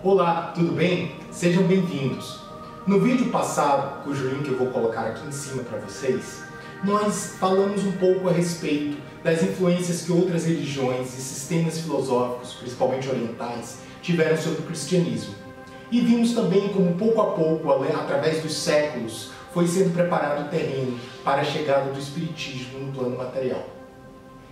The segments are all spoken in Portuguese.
Olá, tudo bem? Sejam bem-vindos. No vídeo passado, cujo link eu vou colocar aqui em cima para vocês, nós falamos um pouco a respeito das influências que outras religiões e sistemas filosóficos, principalmente orientais, tiveram sobre o cristianismo. E vimos também como pouco a pouco, através dos séculos, foi sendo preparado o terreno para a chegada do espiritismo no plano material.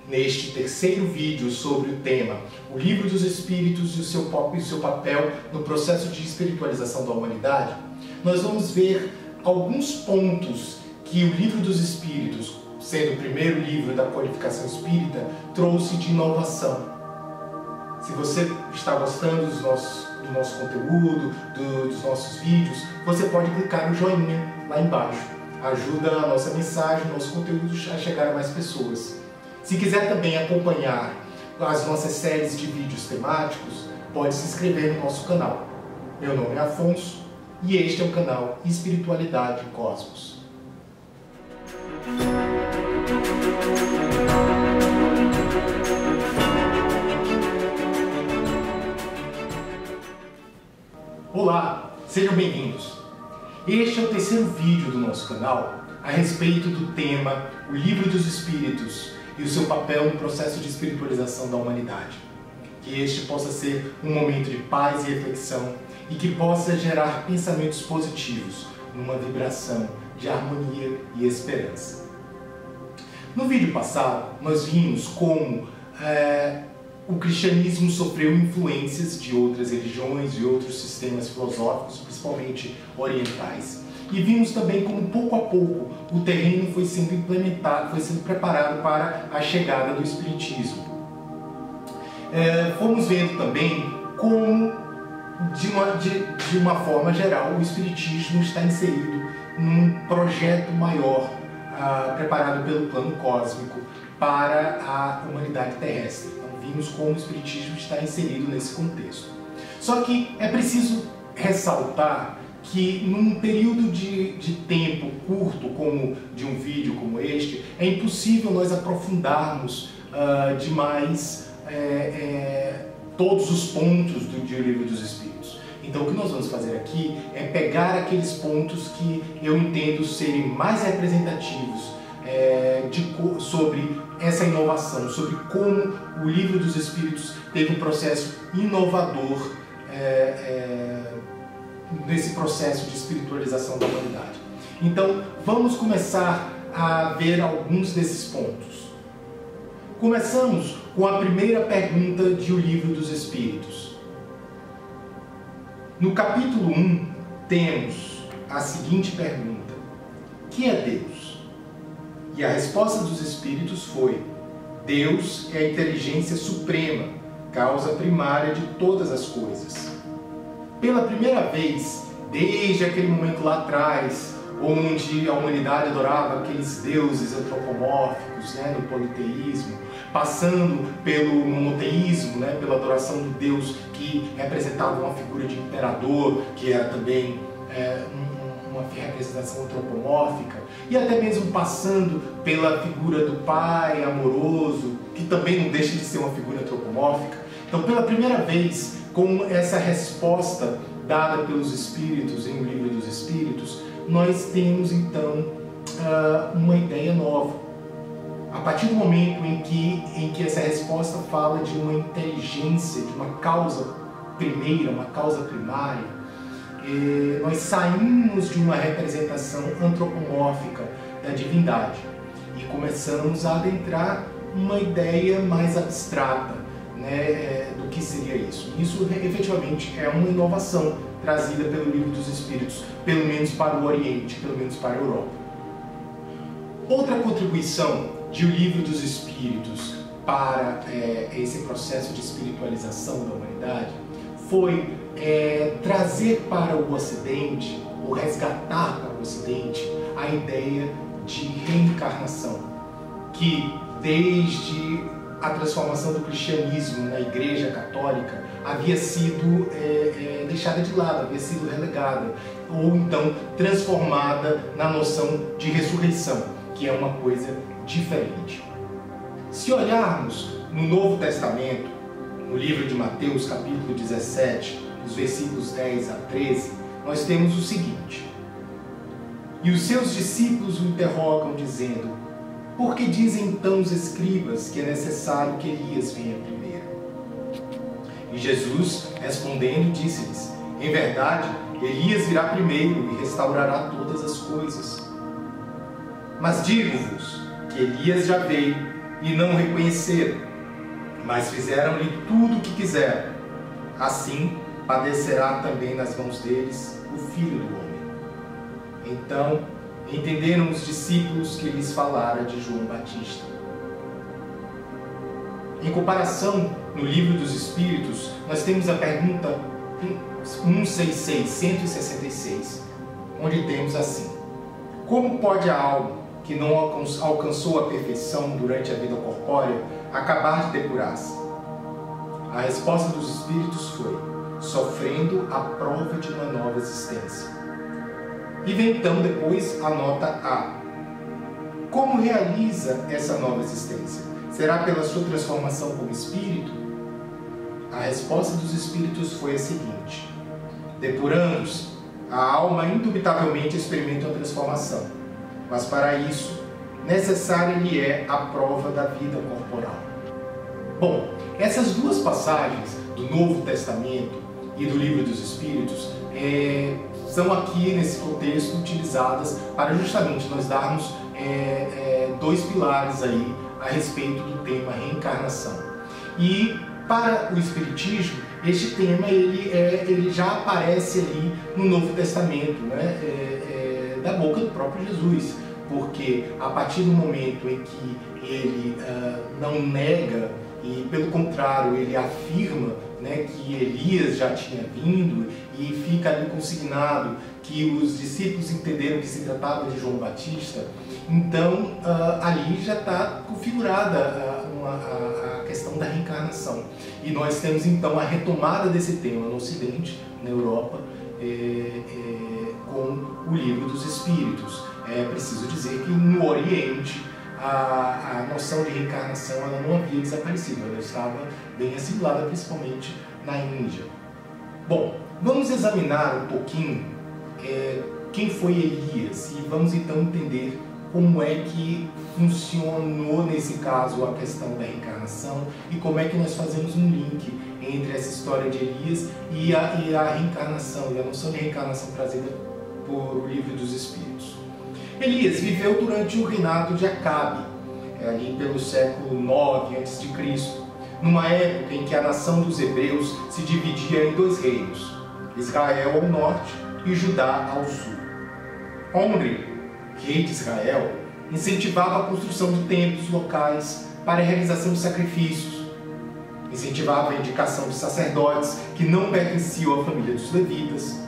Neste terceiro vídeo sobre o tema O Livro dos Espíritos e o seu papel no processo de espiritualização da humanidade, nós vamos ver alguns pontos que o Livro dos Espíritos, sendo o primeiro livro da codificação espírita, trouxe de inovação. Se você está gostando do nosso conteúdo, dos nossos vídeos, você pode clicar no joinha lá embaixo. Ajuda a nossa mensagem, o nosso conteúdo a chegar a mais pessoas. Se quiser também acompanhar as nossas séries de vídeos temáticos, pode se inscrever no nosso canal. Meu nome é Afonso e este é o canal Espiritualidade e Cosmos. Olá, sejam bem-vindos. Este é o terceiro vídeo do nosso canal a respeito do tema O Livro dos Espíritos e o seu papel no processo de espiritualização da humanidade. Que este possa ser um momento de paz e reflexão e que possa gerar pensamentos positivos, numa vibração de harmonia e esperança. No vídeo passado, nós vimos como o cristianismo sofreu influências de outras religiões e outros sistemas filosóficos, principalmente orientais. E vimos também como, pouco a pouco, o terreno foi sendo implementado, foi sendo preparado para a chegada do espiritismo. Fomos vendo também como, de uma forma geral, o espiritismo está inserido num projeto maior, preparado pelo plano cósmico para a humanidade terrestre. Então, vimos como o espiritismo está inserido nesse contexto. Só que é preciso ressaltar que num período de tempo curto, como de um vídeo como este, é impossível nós aprofundarmos demais todos os pontos do Livro dos Espíritos. Então o que nós vamos fazer aqui é pegar aqueles pontos que eu entendo serem mais representativos sobre essa inovação, sobre como o Livro dos Espíritos teve um processo inovador nesse processo de espiritualização da humanidade. Então, vamos começar a ver alguns desses pontos. Começamos com a primeira pergunta de O Livro dos Espíritos. No capítulo 1, temos a seguinte pergunta: que é Deus? E a resposta dos Espíritos foi: Deus é a inteligência suprema, causa primária de todas as coisas. Pela primeira vez, desde aquele momento lá atrás, onde a humanidade adorava aqueles deuses antropomórficos, no politeísmo, passando pelo monoteísmo, pela adoração do Deus que representava uma figura de imperador, que era também uma representação antropomórfica, e até mesmo passando pela figura do pai amoroso, que também não deixa de ser uma figura antropomórfica. Então, pela primeira vez, com essa resposta dada pelos Espíritos em O Livro dos Espíritos, nós temos então uma ideia nova. A partir do momento em que essa resposta fala de uma inteligência, de uma causa primeira, uma causa primária, nós saímos de uma representação antropomórfica da divindade e começamos a adentrar uma ideia mais abstrata, do que seria isso. Isso efetivamente é uma inovação trazida pelo Livro dos Espíritos, pelo menos para o Oriente, pelo menos para a Europa. Outra contribuição de O Livro dos Espíritos para esse processo de espiritualização da humanidade foi trazer para o Ocidente, ou resgatar para o Ocidente, a ideia de reencarnação, que desde a transformação do cristianismo na Igreja Católica havia sido deixada de lado, havia sido relegada, ou então transformada na noção de ressurreição, que é uma coisa diferente. Se olharmos no Novo Testamento, no livro de Mateus, capítulo 17, dos versículos 10 a 13, nós temos o seguinte: e os seus discípulos o interrogam, dizendo: por que dizem então os escribas que é necessário que Elias venha primeiro? E Jesus, respondendo, disse-lhes: em verdade, Elias virá primeiro e restaurará todas as coisas. Mas digo-vos que Elias já veio e não o reconheceram, mas fizeram-lhe tudo o que quiseram. Assim padecerá também nas mãos deles o Filho do Homem. Então entenderam os discípulos que lhes falara de João Batista. Em comparação, no Livro dos Espíritos, nós temos a pergunta 166, onde temos assim: como pode a alma que não alcançou a perfeição durante a vida corpórea acabar de depurar-se? A resposta dos Espíritos foi: sofrendo a prova de uma nova existência. E vem então depois a nota A. Como realiza essa nova existência? Será pela sua transformação como espírito? A resposta dos Espíritos foi a seguinte: depurando-se, a alma indubitavelmente experimenta a transformação, mas para isso, necessária lhe é a prova da vida corporal. Bom, essas duas passagens do Novo Testamento e do Livro dos Espíritos são aqui nesse contexto utilizadas para justamente nós darmos dois pilares aí a respeito do tema reencarnação. E para o Espiritismo, este tema ele já aparece ali no Novo Testamento, né? Da boca do próprio Jesus, porque a partir do momento em que ele não nega e, pelo contrário, ele afirma, né, que Elias já tinha vindo, e fica ali consignado que os discípulos entenderam que se tratava de João Batista, então ali já está configurada a questão da reencarnação. E nós temos então a retomada desse tema no Ocidente, na Europa, com o Livro dos Espíritos. É preciso dizer que no Oriente a noção de reencarnação ela não havia desaparecido, ela estava bem assimilada, principalmente na Índia. Bom, vamos examinar um pouquinho quem foi Elias e vamos então entender como é que funcionou nesse caso a questão da reencarnação e como é que nós fazemos um link entre essa história de Elias e a reencarnação, e a noção de reencarnação trazida por o Livro dos Espíritos. Elias viveu durante o reinado de Acabe, ali pelo século IX a.C., numa época em que a nação dos hebreus se dividia em dois reinos, Israel ao norte e Judá ao sul. Omri, rei de Israel, incentivava a construção de templos locais para a realização de sacrifícios, incentivava a indicação de sacerdotes que não pertenciam à família dos levitas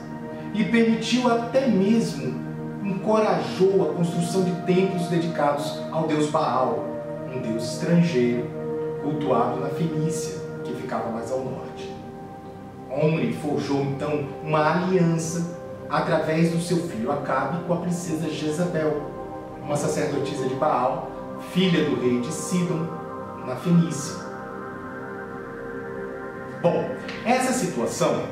e permitiu até mesmo encorajou a construção de templos dedicados ao deus Baal, um deus estrangeiro, cultuado na Fenícia, que ficava mais ao norte. Omri forjou então uma aliança através do seu filho Acabe com a princesa Jezabel, uma sacerdotisa de Baal, filha do rei de Sidom, na Fenícia. Bom, essa situação,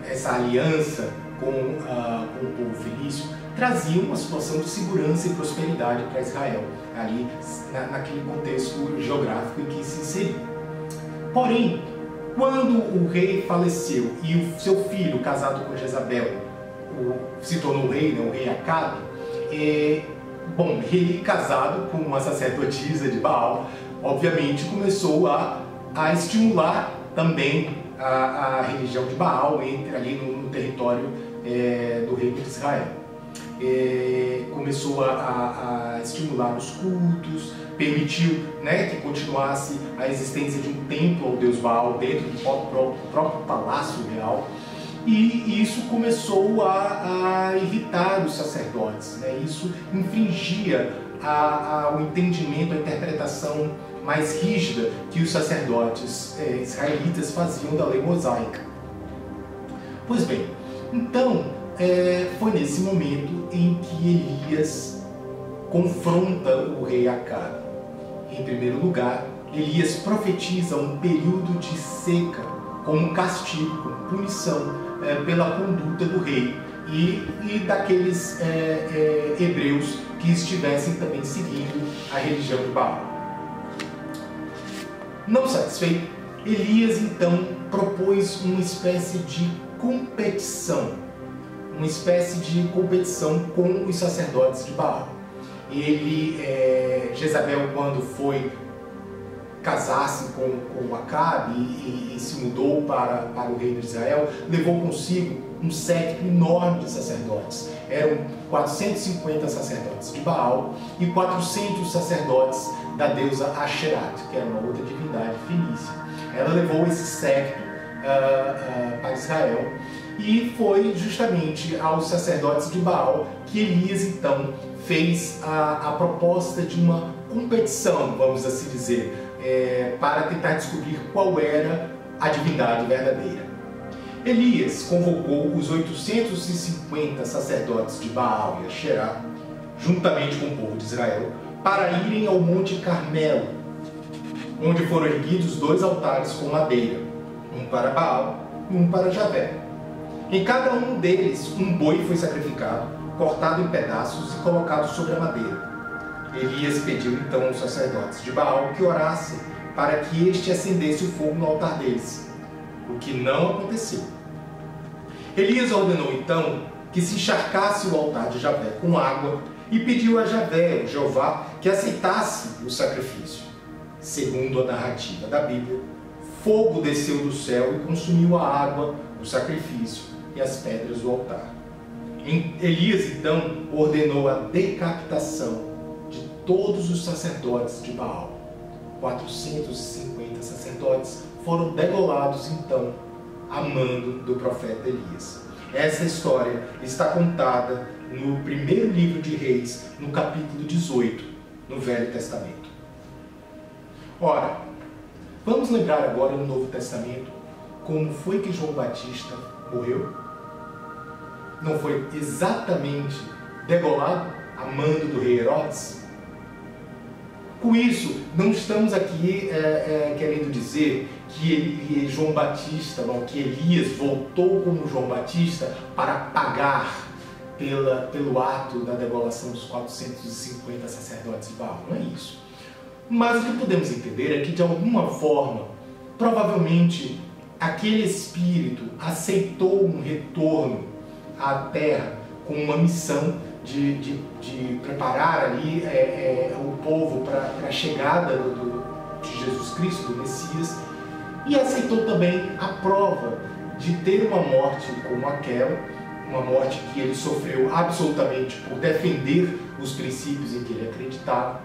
essa aliança com o povo fenício, trazia uma situação de segurança e prosperidade para Israel, ali naquele contexto geográfico em que se inseria. Porém, quando o rei faleceu e o seu filho, casado com Jezabel, se tornou rei, né, o rei Acabe, ele casado com uma sacerdotisa de Baal, obviamente começou a estimular também a religião de Baal ali no território do reino de Israel. Começou a estimular os cultos, permitiu, né, que continuasse a existência de um templo ao deus Baal dentro do próprio palácio real, e isso começou a irritar os sacerdotes, né? Isso infringia o entendimento, a interpretação mais rígida que os sacerdotes israelitas faziam da lei mosaica. Pois bem, então foi nesse momento em que Elias confronta o rei Acabe. Em primeiro lugar, Elias profetiza um período de seca como castigo, como punição pela conduta do rei e daqueles hebreus que estivessem também seguindo a religião de Baal. Não satisfeito, Elias então propôs uma espécie de competição, com os sacerdotes de Baal. Jezabel, quando foi casar-se com Acabe e se mudou para o reino de Israel, levou consigo um séquito enorme de sacerdotes. Eram 450 sacerdotes de Baal e 400 sacerdotes da deusa Asherat, que era uma outra divindade fenícia. Ela levou esse séquito para Israel e foi justamente aos sacerdotes de Baal que Elias então fez a proposta de uma competição, vamos assim dizer, para tentar descobrir qual era a divindade verdadeira. Elias convocou os 850 sacerdotes de Baal e Asherá, juntamente com o povo de Israel, para irem ao Monte Carmelo, onde foram erguidos 2 altares com madeira, um para Baal e um para Javé. Em cada um deles, um boi foi sacrificado, cortado em pedaços e colocado sobre a madeira. Elias pediu então aos sacerdotes de Baal que orassem para que este acendesse o fogo no altar deles, o que não aconteceu. Elias ordenou então que se encharcasse o altar de Javé com água e pediu a Javé, o Jeová, que aceitasse o sacrifício. Segundo a narrativa da Bíblia, fogo desceu do céu e consumiu a água, o sacrifício e as pedras do altar. Elias então ordenou a decapitação de todos os sacerdotes de Baal. 450 sacerdotes foram degolados então a mando do profeta Elias. Essa história está contada no primeiro livro de Reis, no capítulo 18, no Velho Testamento. Ora, vamos lembrar agora no Novo Testamento como foi que João Batista morreu? Não foi exatamente degolado a mando do rei Herodes? Com isso, não estamos aqui querendo dizer que João Batista, não, que Elias voltou como João Batista para pagar pelo ato da degolação dos 450 sacerdotes de Baal. Não é isso. Mas o que podemos entender é que, de alguma forma, provavelmente, aquele espírito aceitou um retorno à terra com uma missão de preparar ali o povo para a chegada de Jesus Cristo, do Messias, e aceitou também a prova de ter uma morte como aquela, uma morte que ele sofreu absolutamente por defender os princípios em que ele acreditava,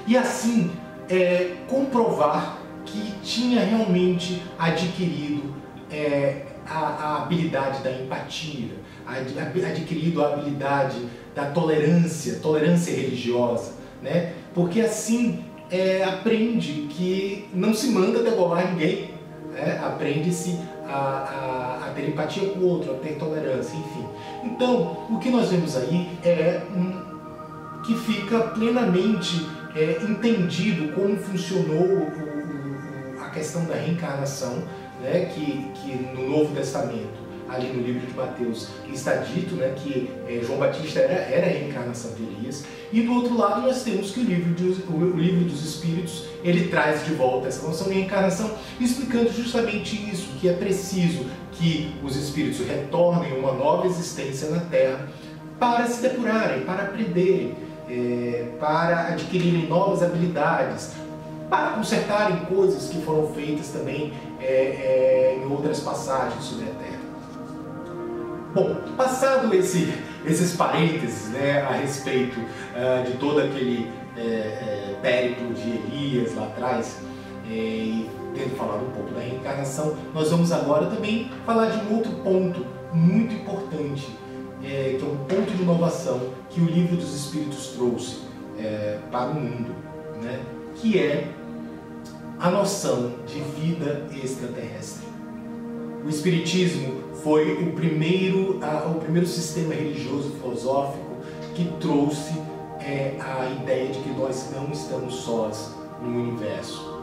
e assim comprovar que tinha realmente adquirido a habilidade da empatia, adquirido a habilidade da tolerância religiosa, né? Porque assim aprende que não se manda degolar ninguém, né? Aprende-se a ter empatia com o outro, a ter tolerância, enfim. Então, o que nós vemos aí é que fica plenamente entendido como funcionou a questão da reencarnação, né? Que no Novo Testamento, ali no livro de Mateus, está dito, né, que João Batista era a reencarnação de Elias, e do outro lado nós temos que o livro dos Espíritos, ele traz de volta essa noção de reencarnação, explicando justamente isso, que é preciso que os espíritos retornem a uma nova existência na Terra para se depurarem, para aprenderem, para adquirirem novas habilidades, para consertarem coisas que foram feitas também em outras passagens sobre a Terra. Bom, passado esses parênteses, né, a respeito de todo aquele périplo de Elias lá atrás, e tendo falado um pouco da reencarnação, nós vamos agora também falar de um outro ponto muito importante, que é um ponto de inovação que o Livro dos Espíritos trouxe para o mundo, né, que é a noção de vida extraterrestre. O Espiritismo foi o primeiro sistema religioso filosófico que trouxe a ideia de que nós não estamos sós no universo.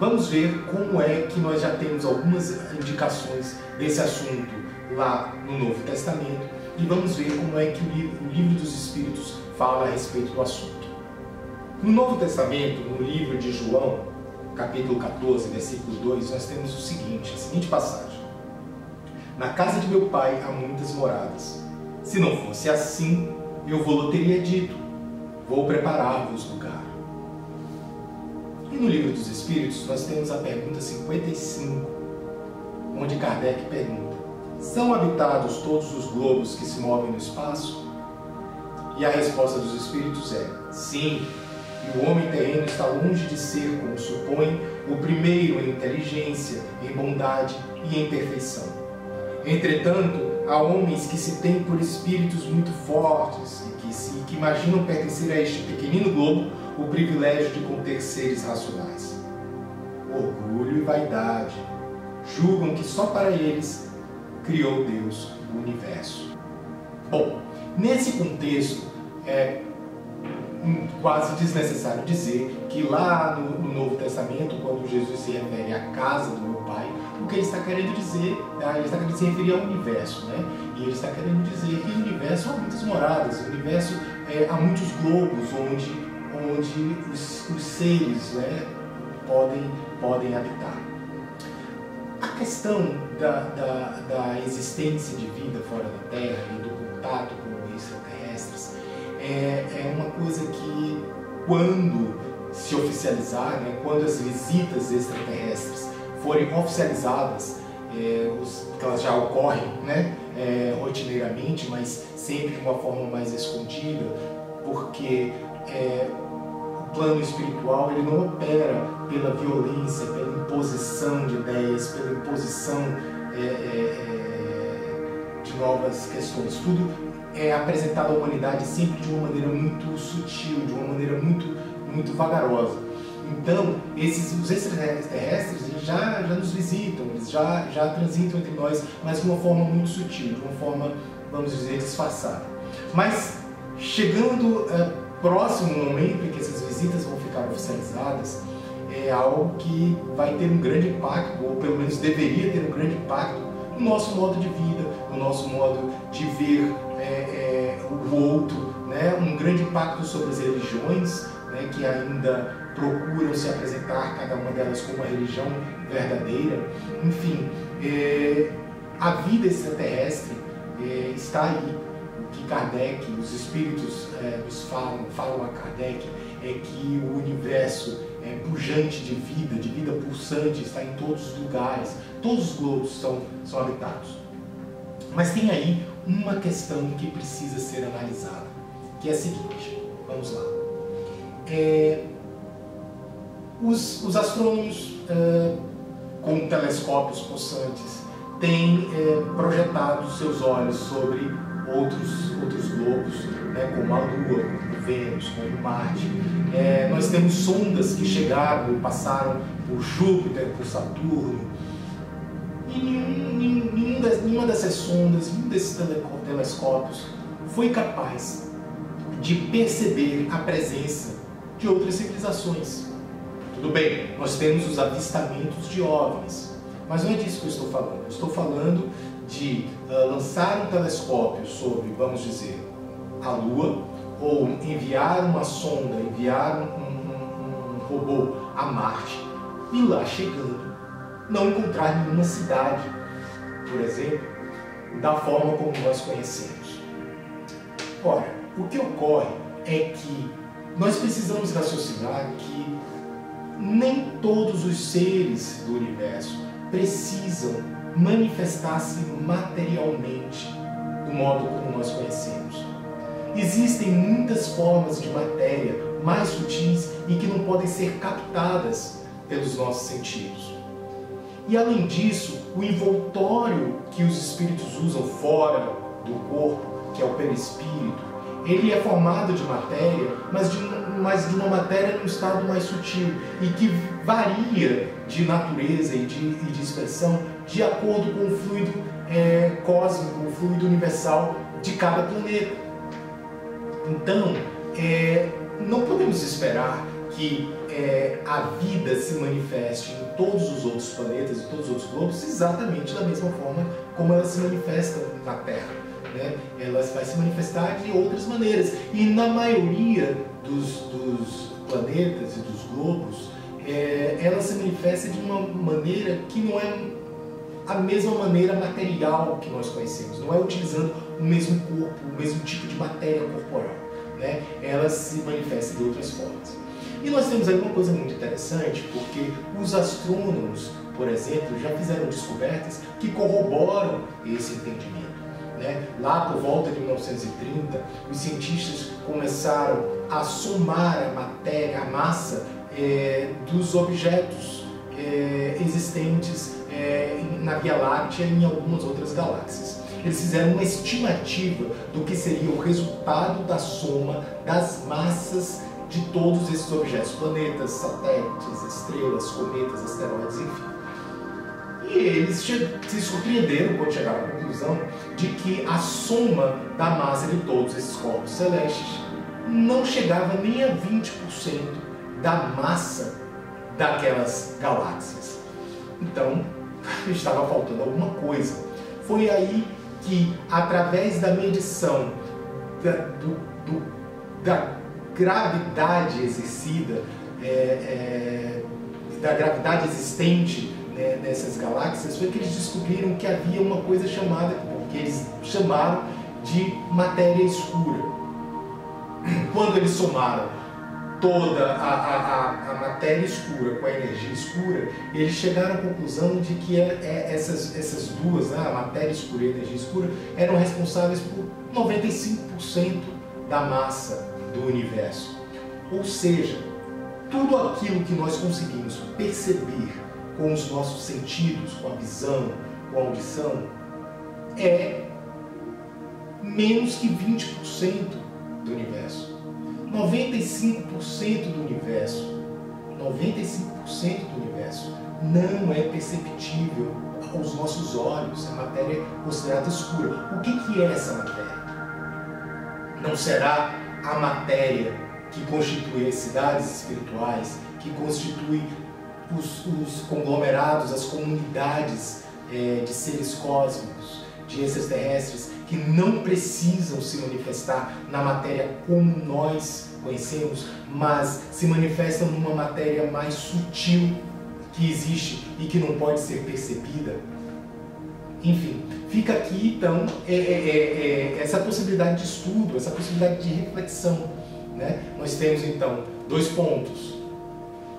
Vamos ver como é que nós já temos algumas indicações desse assunto lá no Novo Testamento e vamos ver como é que o Livro dos Espíritos fala a respeito do assunto. No Novo Testamento, no livro de João, capítulo 14, versículo 2, nós temos a seguinte passagem. Na casa de meu pai há muitas moradas. Se não fosse assim, eu vou-lhe teria dito, vou preparar-vos lugar. E no Livro dos Espíritos, nós temos a pergunta 55, onde Kardec pergunta, são habitados todos os globos que se movem no espaço? E a resposta dos Espíritos é, sim, e o homem terreno está longe de ser, como supõe, o primeiro em inteligência, em bondade e em perfeição. Entretanto, há homens que se têm por espíritos muito fortes e que imaginam pertencer a este pequenino globo o privilégio de conter seres racionais. Orgulho e vaidade julgam que só para eles criou Deus o universo. Bom, nesse contexto é quase desnecessário dizer que lá no Novo Testamento, quando Jesus se refere à casa do meu pai, o que ele está querendo dizer, ele está querendo se referir ao universo, né? E ele está querendo dizer que o universo há muitas moradas, o universo há muitos globos onde os seres, né, podem habitar. A questão da existência de vida fora da Terra e do contato com extraterrestres é uma coisa que, quando se oficializar, né, quando as visitas extraterrestres forem oficializadas, que elas já ocorrem, né, rotineiramente, mas sempre de uma forma mais escondida, porque o plano espiritual ele não opera pela violência, pela imposição de ideias, pela imposição de novas questões. Tudo é apresentado à humanidade sempre de uma maneira muito sutil, de uma maneira muito vagarosa. Então, os extraterrestres eles já nos visitam, eles já transitam entre nós, mas de uma forma muito sutil, de uma forma, vamos dizer, disfarçada. Mas, chegando próximo ao momento em que essas visitas vão ficar oficializadas, é algo que vai ter um grande impacto, ou pelo menos deveria ter um grande impacto, no nosso modo de vida, no nosso modo de ver o outro, né? Um grande impacto sobre as religiões, né? Que ainda procuram se apresentar, cada uma delas como uma religião verdadeira. Enfim, a vida extraterrestre está aí. O que Kardec, os espíritos nos falam a Kardec, é que o universo é pujante de vida pulsante, está em todos os lugares, todos os globos são habitados. Mas tem aí uma questão que precisa ser analisada, que é a seguinte, vamos lá. Os astrônomos com telescópios possantes têm projetado seus olhos sobre outros globos, né, como a Lua, como Vênus, como Marte. Nós temos sondas que chegaram e passaram por Júpiter, por Saturno, e nenhuma dessas sondas, nenhum desses telescópios foi capaz de perceber a presença de outras civilizações. Tudo bem, nós temos os avistamentos de OVNIs, mas não é disso que eu estou falando. Eu estou falando de lançar um telescópio sobre, vamos dizer, a Lua, ou enviar uma sonda, enviar um robô a Marte, e lá chegando, não encontrar nenhuma cidade, por exemplo, da forma como nós conhecemos. Ora, o que ocorre é que nós precisamos raciocinar que nem todos os seres do universo precisam manifestar-se materialmente do modo como nós conhecemos. Existem muitas formas de matéria mais sutis e que não podem ser captadas pelos nossos sentidos. E além disso, o envoltório que os espíritos usam fora do corpo, que é o perispírito, ele é formado de matéria, mas de uma matéria num estado mais sutil e que varia de natureza e de expressão de acordo com o fluido cósmico, o fluido universal de cada planeta. Então, não podemos esperar que a vida se manifeste em todos os outros planetas e todos os outros globos exatamente da mesma forma como ela se manifesta na Terra, né? Ela vai se manifestar de outras maneiras. E na maioria dos planetas e dos globos, ela se manifesta de uma maneira que não é a mesma maneira material que nós conhecemos. Não é utilizando o mesmo corpo, o mesmo tipo de matéria corporal, né? Ela se manifesta de outras formas. E nós temos aí uma coisa muito interessante, porque os astrônomos, por exemplo, já fizeram descobertas que corroboram esse entendimento, né? Lá por volta de 1930, os cientistas começaram a somar a matéria, a massa dos objetos existentes na Via Láctea e em algumas outras galáxias. Eles fizeram uma estimativa do que seria o resultado da soma das massas de todos esses objetos, planetas, satélites, estrelas, cometas, asteroides, enfim. E eles se surpreenderam quando chegaram à conclusão de que a soma da massa de todos esses corpos celestes não chegava nem a 20% da massa daquelas galáxias. Então, estava faltando alguma coisa. Foi aí que, através da medição da gravidade exercida, da gravidade existente, né, nessas galáxias, foi que eles descobriram que havia uma coisa chamada, que eles chamaram de matéria escura. Quando eles somaram toda a matéria escura com a energia escura, eles chegaram à conclusão de que essas duas, a matéria escura e a energia escura, eram responsáveis por 95% da massa do universo. Ou seja, tudo aquilo que nós conseguimos perceber com os nossos sentidos, com a visão, com a audição, é menos que 20% do universo. 95% do universo, 95% do universo não é perceptível aos nossos olhos, a matéria é considerada escura. O que é essa matéria? Não será a matéria que constitui as cidades espirituais, que constitui os conglomerados, as comunidades de seres cósmicos, de extraterrestres, que não precisam se manifestar na matéria como nós conhecemos, mas se manifestam numa matéria mais sutil que existe e que não pode ser percebida. Enfim, fica aqui então essa possibilidade de estudo, essa possibilidade de reflexão, né? Nós temos então 2 pontos: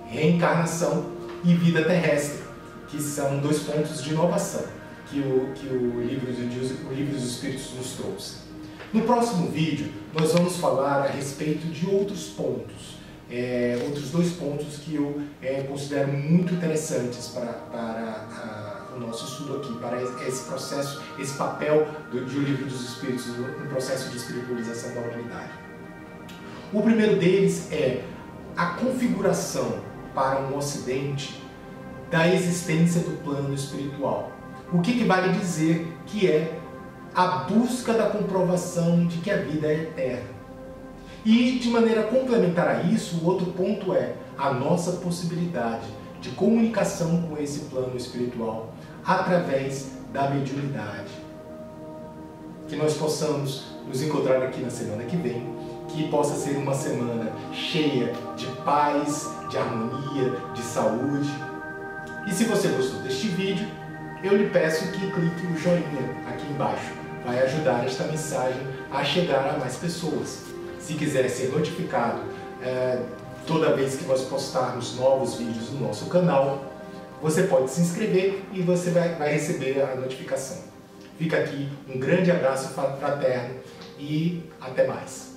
reencarnação e vida terrestre, que são 2 pontos de inovação que o livro dos Espíritos nos trouxe. No próximo vídeo, nós vamos falar a respeito de outros pontos, outros 2 pontos que eu considero muito interessantes para o nosso estudo aqui, para esse processo, esse papel do Livro dos Espíritos no processo de espiritualização da humanidade. O primeiro deles é a configuração para um ocidente da existência do plano espiritual. O que vale dizer que é a busca da comprovação de que a vida é eterna. E, de maneira complementar a isso, o outro ponto é a nossa possibilidade de comunicação com esse plano espiritual através da mediunidade. Que nós possamos nos encontrar aqui na semana que vem, que possa ser uma semana cheia de paz, de harmonia, de saúde. E se você gostou deste vídeo, eu lhe peço que clique no joinha aqui embaixo. Vai ajudar esta mensagem a chegar a mais pessoas. Se quiser ser notificado toda vez que nós postarmos novos vídeos no nosso canal, você pode se inscrever e você vai receber a notificação. Fica aqui um grande abraço fraterno e até mais.